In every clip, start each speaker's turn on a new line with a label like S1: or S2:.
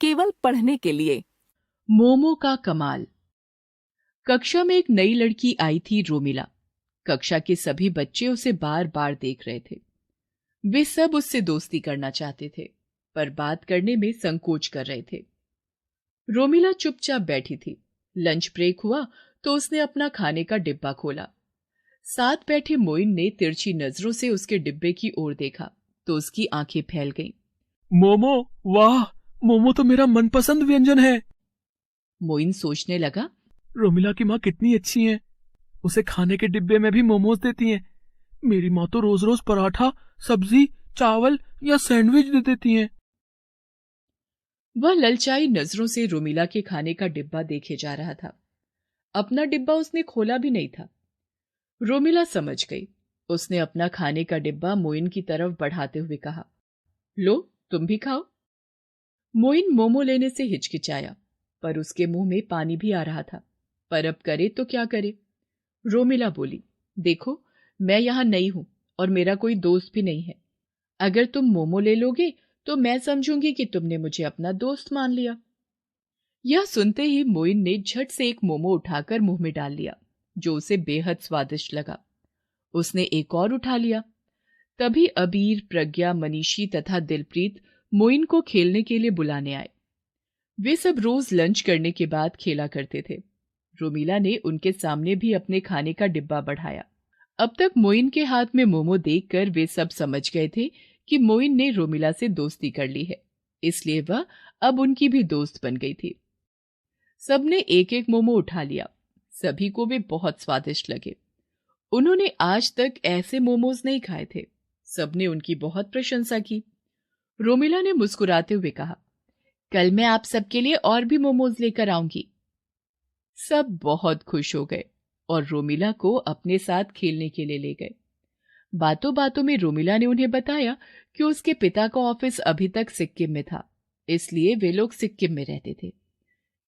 S1: केवल पढ़ने के लिए।
S2: मोमो का कमाल। कक्षा में एक नई लड़की आई थी, रोमिला। कक्षा के सभी बच्चे उसे बार बार देख रहे थे। वे सब उससे दोस्ती करना चाहते थे, पर बात करने में संकोच कर रहे थे। रोमिला चुपचाप बैठी थी। लंच ब्रेक हुआ तो उसने अपना खाने का डिब्बा खोला। साथ बैठे मोइन ने तिरछी नजरों से उसके डिब्बे की ओर देखा तो उसकी आंखें फैल गईं।
S3: मोमो, वाह, मोमो तो मेरा मनपसंद व्यंजन है।
S2: मोइन सोचने लगा,
S3: रोमिला की माँ कितनी अच्छी है, उसे खाने के डिब्बे में भी मोमोज देती हैं। मेरी माँ तो रोज रोज पराठा, सब्जी, चावल या सैंडविच दे देती हैं।
S2: वह ललचाई नजरों से रोमिला के खाने का डिब्बा देखे जा रहा था। अपना डिब्बा उसने खोला भी नहीं था। रोमिला समझ गई। उसने अपना खाने का डिब्बा मोइन की तरफ बढ़ाते हुए कहा, लो, तुम भी खाओ। मोइन मोमो लेने से हिचकिचाया, पर उसके मुंह में पानी भी आ रहा था। पर अब करे तो क्या करे। रोमिला बोली, देखो, मैं यहां नई हूं और मेरा कोई दोस्त भी नहीं है। अगर तुम मोमो ले लोगे तो मैं समझूंगी कि तुमने मुझे अपना दोस्त मान लिया। यह सुनते ही मोइन ने झट से एक मोमो उठाकर मुंह में डाल लिया, जो उसे बेहद स्वादिष्ट लगा। उसने एक और उठा लिया। तभी अबीर, प्रज्ञा, मनीषी तथा दिलप्रीत मोइन को खेलने के लिए बुलाने आए। वे सब रोज लंच करने के बाद खेला करते थे। रोमिला ने उनके सामने भी अपने खाने का डिब्बा बढ़ाया। अब तक मोइन के हाथ में मोमो देखकर वे सब समझ गए थे कि मोइन ने रोमिला से दोस्ती कर ली है, इसलिए वह अब उनकी भी दोस्त बन गई थी। सबने एक एक मोमो उठा लिया। सभी को वे बहुत स्वादिष्ट लगे। उन्होंने आज तक ऐसे मोमोज नहीं खाए थे। सबने उनकी बहुत प्रशंसा की। रोमिला ने मुस्कुराते हुए कहा, कल मैं आप सबके लिए और भी मोमोज लेकर आऊंगी। सब बहुत खुश हो गए और रोमिला को अपने साथ खेलने के लिए ले गए। बातों बातों में रोमिला ने उन्हें बताया कि उसके पिता का ऑफिस अभी तक सिक्किम में था, इसलिए वे लोग सिक्किम में रहते थे।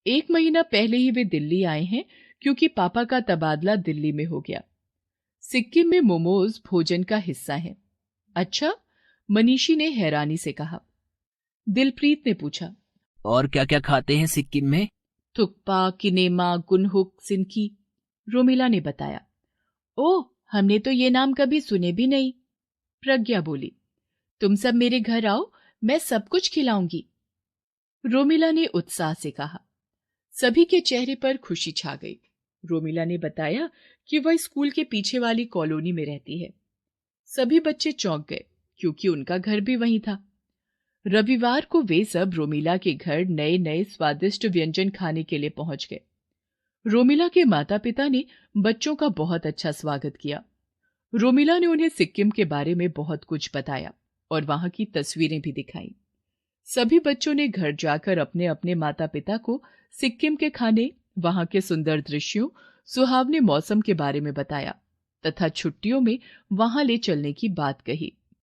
S2: 1 महीना पहले ही वे दिल्ली आए हैं, क्योंकि पापा का तबादला दिल्ली में हो गया। सिक्किम में मोमोज भोजन का हिस्सा है। अच्छा, मनीषी ने हैरानी से कहा। दिलप्रीत ने पूछा,
S4: और क्या क्या खाते हैं सिक्किम में?
S2: थुक्पा, किनेमा, गुनहुक, सिंकी। रोमिला ने बताया। ओह, हमने तो ये नाम कभी सुने भी नहीं। प्रज्ञा बोली, तुम सब मेरे घर आओ, मैं सब कुछ खिलाऊंगी। रोमिला ने उत्साह से कहा। सभी के चेहरे पर खुशी छा गई। रोमिला ने बताया कि वह स्कूल के पीछे वाली कॉलोनी में रहती है। सभी बच्चे चौंक गए, क्योंकि उनका घर भी वहीं था। रविवार को वे सब रोमिला के घर नए नए स्वादिष्ट व्यंजन खाने के लिए पहुंच गए। रोमिला के माता पिता ने बच्चों का बहुत अच्छा स्वागत किया। रोमिला ने उन्हें सिक्किम के बारे में बहुत कुछ बताया और वहां की तस्वीरें भी दिखाई। सभी बच्चों ने घर जाकर अपने अपने माता पिता को सिक्किम के खाने, वहां के सुंदर दृश्यों, सुहावने मौसम के बारे में बताया तथा छुट्टियों में वहां ले चलने की बात कही।